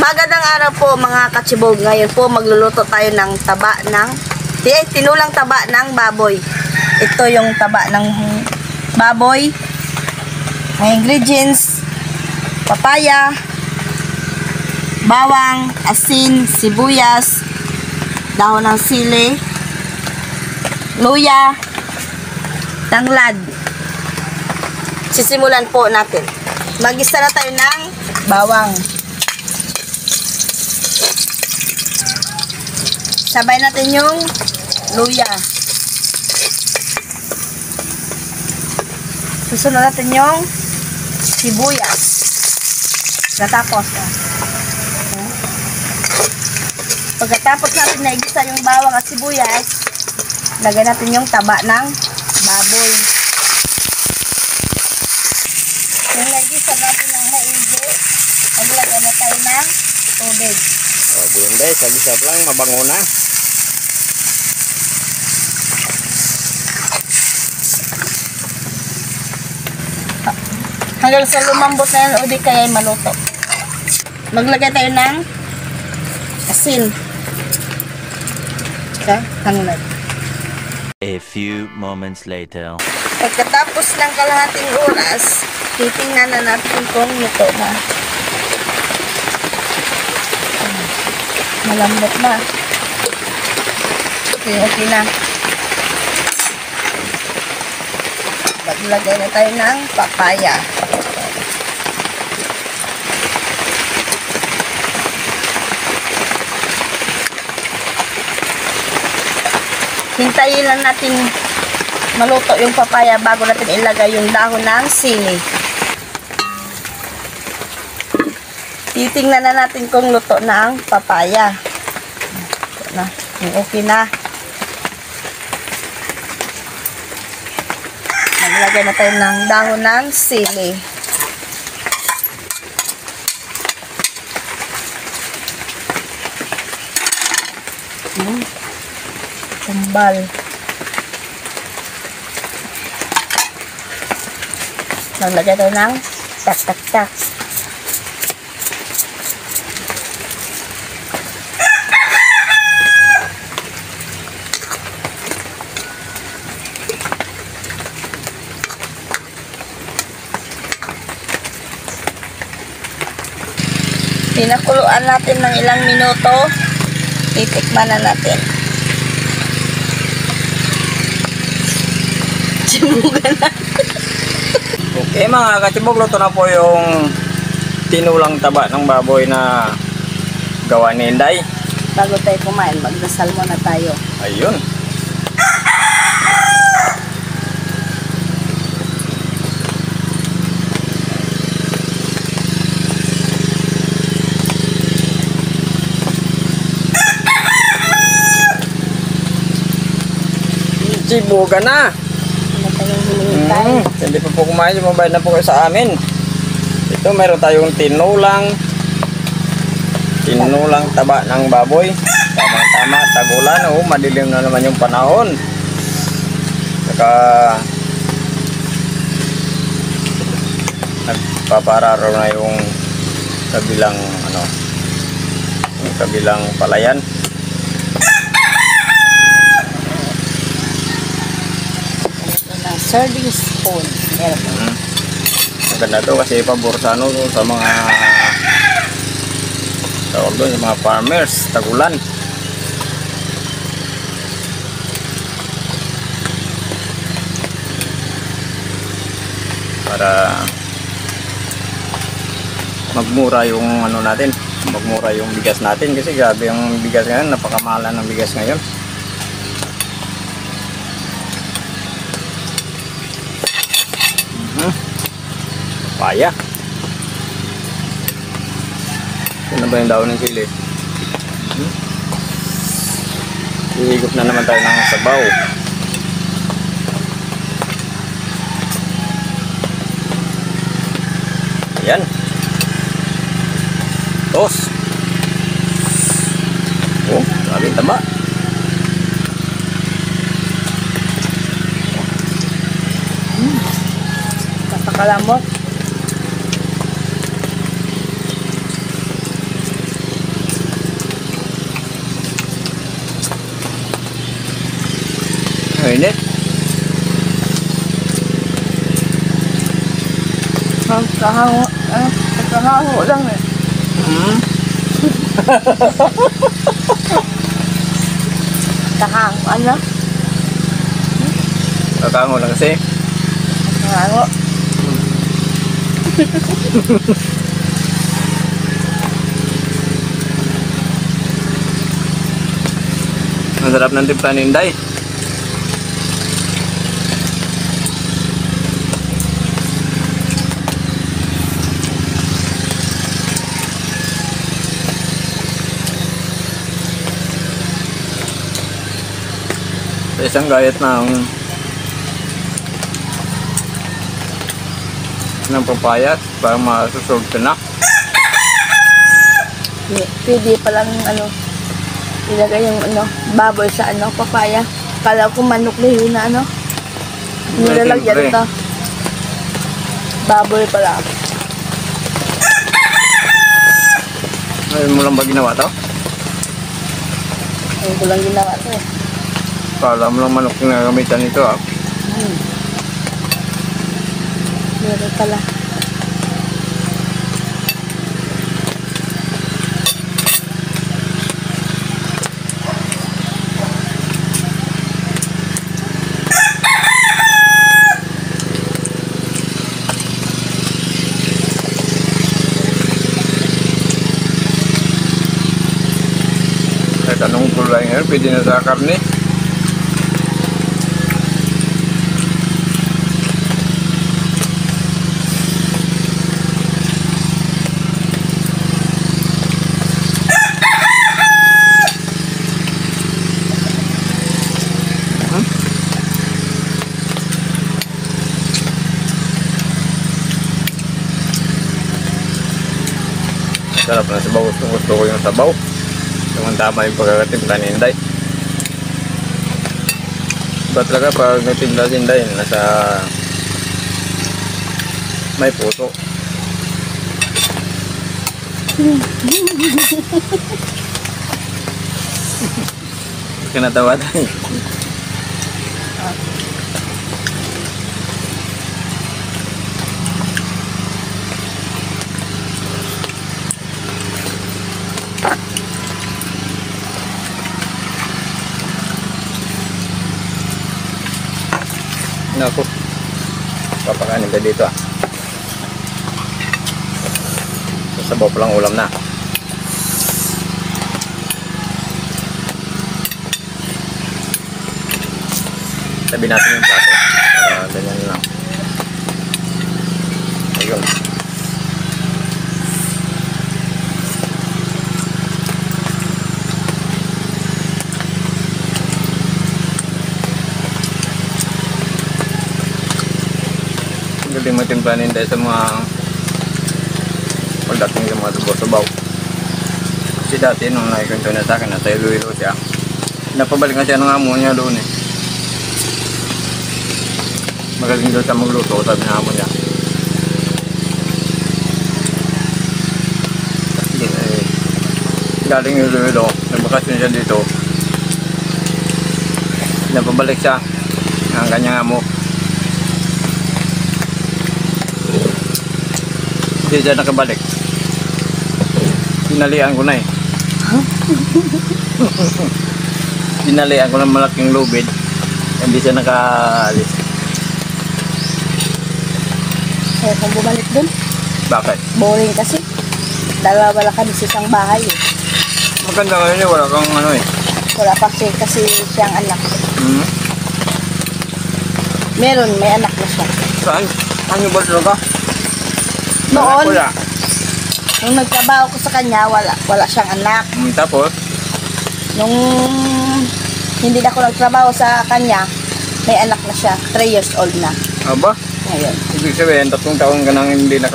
Magandang araw po mga katsibog. Ngayon po magluluto tayo ng tinulang taba ng baboy. Ito yung taba ng baboy. May ingredients: papaya, bawang, asin, sibuyas, dahon ng sili, luya, tanglad. Sisimulan po natin. Mag-isa na tayo ng bawang. Sabay natin yung luya. Susunod natin yung sibuyas. Natapos. Pagkatapos natin na igisa yung bawang at sibuyas, lagyan natin yung taba ng baboy. Yung nagisa natin ng maigi, maglagyan na tayo ng tubig. O, yun guys, sagisap lang, mabango na. Hanggang sa lumambot na yan, o di kaya maluto. Maglagay tayo ng asin. Tanglad. A few moments later. Pagkatapos ng kalahating oras, titingnan na natin kung luto na. Malambot na. Okay na. Maglagay na tayo ng papaya. Hintayin lang natin maluto yung papaya bago natin ilagay yung dahon ng sili. Titingnan na natin kung luto na ang papaya. Ito na, okay na. Maglagay na tayo ng dahon ng sili. Tumbal. Maglagay tayo ng tak-tak-tak. Pinakuluan natin ng ilang minuto. Titikman na natin. Simugan na. Okay mga katibog, luto na po yung tinulang taba ng baboy na gawa ni Inday. Bago tayo kumain, magdasal muna tayo. Ayun. Sibugan na. Ano tayong hinihintay? Hindi pa po kumain, mabayad na po kayo sa amin. Ito meron tayong tinulang taba ng baboy. Tama-tama, tagulan. Madilim na naman yung panahon. Saka nagpapararo na yung kabilang palayan. Serving spoon. Meron. Maganda to kasi paborsano sa mga tawag doon, sa mga farmers, tagulan. Para magmura yung magmura yung bigas natin kasi grabe yung bigas ngayon, napakamahalan ng bigas ngayon. Papaya. Ito na ba yung dahon ng sili? Ihigop na naman tayo ng sabaw. Ayan. Tos. Oh, grabe taba. Napakalamot. Mainit. Kahango lang eh. Hmm. Kahango, ano? Kakango lang kasi. Kahango. Ang sarap ng timpla ni Inday. Sa isang gayat ng papayat para masusolve ka na. Pwede palang ano, ilagay yung ano, baboy sa ano, papaya. Kala ko manok na yun na ano. Nilalagyan siyempre. ito. Baboy pala. Ngayon mo lang ba ginawa to? Ayun ko lang ginawa ito eh. Kala mo lang manok yung nagamitan nito ah. Meron pala. Kahit anong kulay ngayon, pwede na sa karne. Sarap na sabaw. Gusto ko yung sabaw. Tama yung pagkakatimpla ni Inday. Iba talaga pag natimpla si Inday, nasa may puso. Kinatawa tayo. Naku, papakanin ka dito ah. Sabaw pa lang ulam na. Tabi natin yung plato. Para ganyan lang. Ayun. Galing matimpanin dahil sa mga pagdating sa mga sabaw-sabaw. Kasi dati nung nakikwento na sa akin, nasa Iloilo siya. Napabalik na siya ng amo niya doon eh. Magaling doon siya magluto, sabi ng amo niya. Galing Iloilo, nagbakasyon siya dito. Napabalik siya ng kanyang amo. Hindi siya nakabalik. Dinalian ko na eh. Dinalian ko ng malaking lubid. Hindi siya nakaalis. Kaya kung bumalik dun, Bakit? boring kasi. Dalawa lang kami sa isang bahay eh. Maganda ngayon eh. Wala kang ano eh. Wala pa kasi siyang anak. Hmm? Meron, may anak na siya. Saan? Saan yung balso ka? Noon, Wala. nung nagtrabaho ko sa kanya, wala siyang anak. Tapos? Nung hindi na ako nagtrabaho sa kanya, may anak na siya. 3 years old na. Aba? Ngayon. Ibig sabihin, 3 taon ka nang hindi 3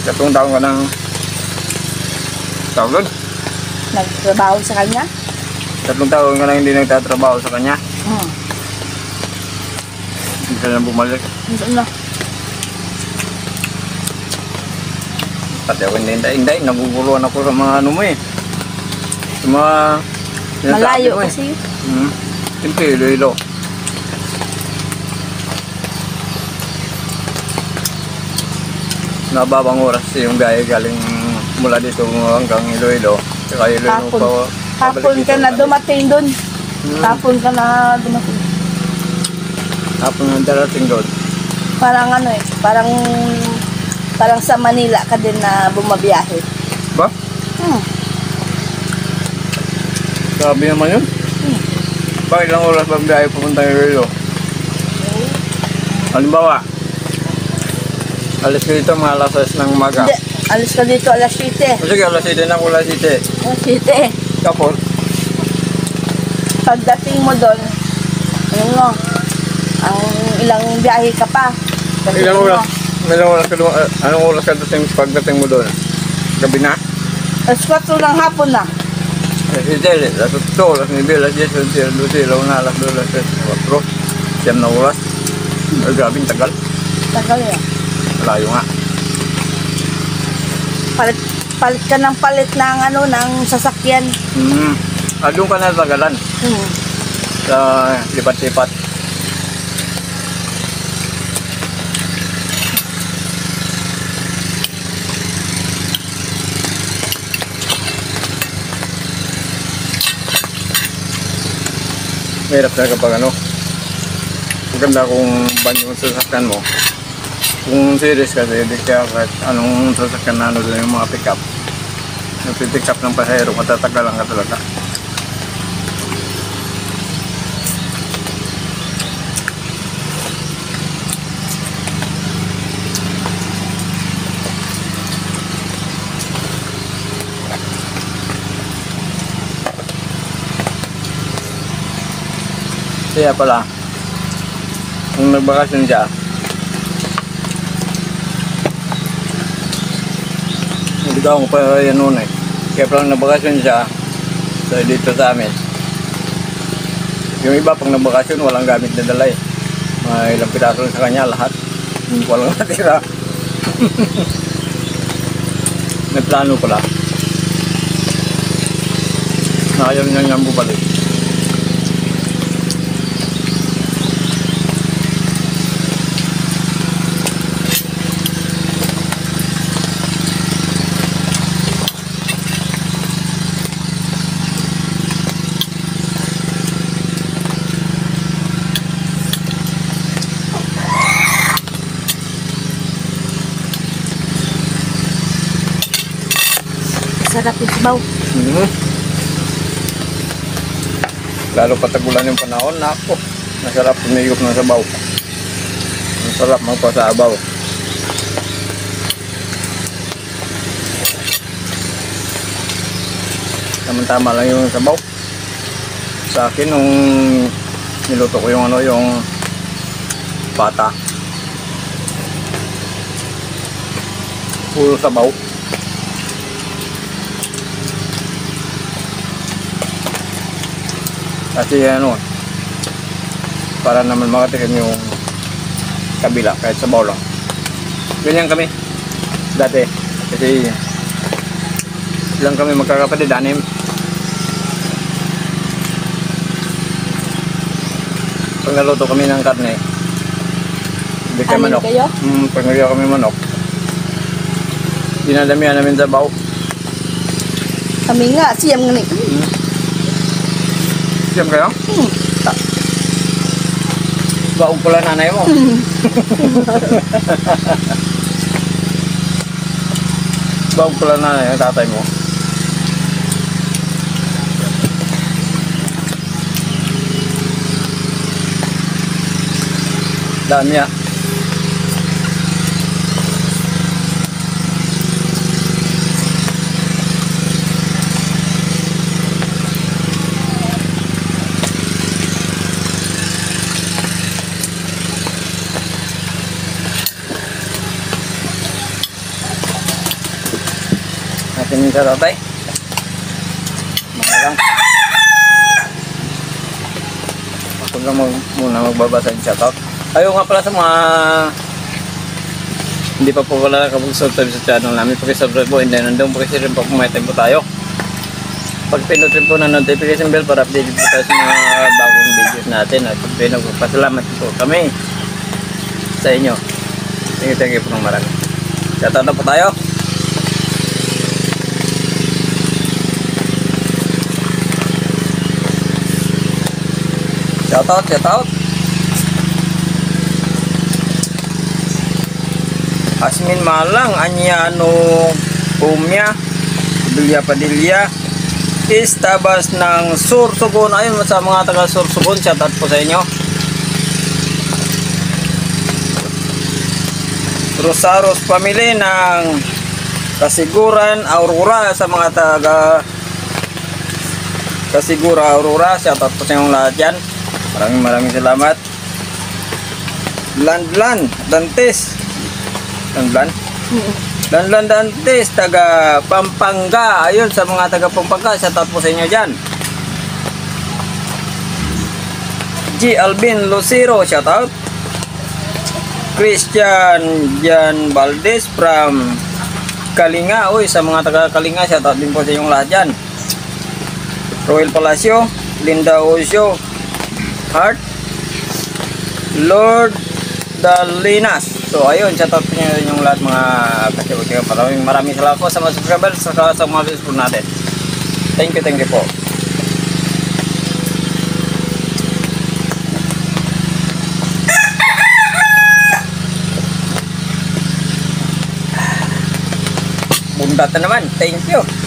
taon ka nang tawag doon? Nagtrabaho sa kanya. 3 taon ka nang hindi nagtatrabaho sa kanya. Hindi ka na bumalik. Ano? Pati ako hindi, naguguluhan ako sa mga ano mo eh. Sa mga sinasabi Malayo mo eh. kasi. Siyempre, Iloilo. Nababang oras yung biyahe galing mula dito hanggang Iloilo. Saka Iloilo Hapon. pa. Hapon ka na dumating doon. Hapon ka na dumating. Hapon na darating doon. Parang ano eh, parang sa Manila ka din na bumabiyahe. Ba? Hmm. Sabi naman yun. Bakit ilang oras ba biyahe pupunta ng Iloilo? Halimbawa, alis ka dito mga alas 6 ng umaga. Hindi, alis ka dito alas 7. O sige, alas 7 na ako, alas 7. Alas 7. Tapos, Pagdating mo doon, ano mo, ang ilang biyahe ka pa. Pagdating ilang mo, oras? Ilang oras ka doon? Anong oras ka dating pagdating mo doon? Gabi na? Alas 4 ng hapon na. Alas 7, alas 8, alas 9, alas 10, alas 11, alas 12, alas 2, alas 3, 4, siyam na oras. Ay, grabing tagal. Tagal yan. Malayo nga. Palit ka ng palit ng ano, ng sasakyan. Doon ka na tagalan sa lipat-lipat. Mahirap talaga pag ano. Maganda kung ban yung sasakyan mo. Kung serious kasi, di kaya kahit anong sasakyan na ano doon yung mga pick-up. Nagpipick up ng pasahero, matatagalan ka talaga. Kaya pala, kung nagbakasyon siya, hindi ko pa yan noon eh. Kaya pala nagbakasyon siya dito sa amin. Yung iba pang nagbakasyon, walang gamit na dala eh. May ilang piraso sa kanya, lahat. Walang natira. May plano pala. Nakayaw niya niyang bubalik. Sarap yung sabaw. Lalo patagulan yung panahon, nako. Masarap tumigop ng sabaw. Masarap magpasabaw. Tama-tama lang yung sabaw. Sa akin, nung niluto ko yung ano, yung pata. Puro sabaw. Kasi ano, para naman makatikim yung kabila kahit sabaw lang. Ganyan kami dati. Kasi ilang kami magkakapatid, 6. Pag naluto kami ng karne, hindi kayo 6 manok. kayo? Pag nagyaw kami manok, dinadamihan namin sabaw. Kami nga, siyam nga ni. Siyam kayo? Baog pala nanay mo. Baog pala nanay ang tatay mo. Dami ah. Natin yung tatay. Mga lang. Ako lang muna magbabasa yung shoutout. Ayaw nga pala sa mga hindi pa po wala nakapag-subscribe sa channel namin. Pag-subscribe po, hindi nandun po kasi rin po pumayatay po tayo. Pag pinot rin po na notification bell para update po tayo sa mga bagong videos natin. At pinagpapasalamat po kami sa inyo. Thank you po ng marami. Shoutout na po tayo. Shoutout. Asmin Malang, Anyano Umya, Padilya, Istabas ng Sursugon. Ayun sa mga taga Sursugon, shoutout po sa inyo. Rosaros family ng Kasiguran, Aurora, sa mga taga Kasigura, Aurora, shoutout po sa inyong lahat yan. Maraming salamat. Landlan Dantes, taga Pampanga. Ayun sa mga taga Pampanga, shoutout po sa inyo dyan. G. Alvin Lucero, shoutout. Christian Jan Valdez from Kalinga. Uy, sa mga taga Kalinga, shoutout din po sa inyong lahat dyan. Royal Palacio, Linda Osio Hart, Lord Dalinas. So ayun, shoutout po nyo yung lahat mga kasibuti. Maraming salamat po sa mga subscribers sa mga videos po natin. Thank you po. Bundat na naman. Thank you.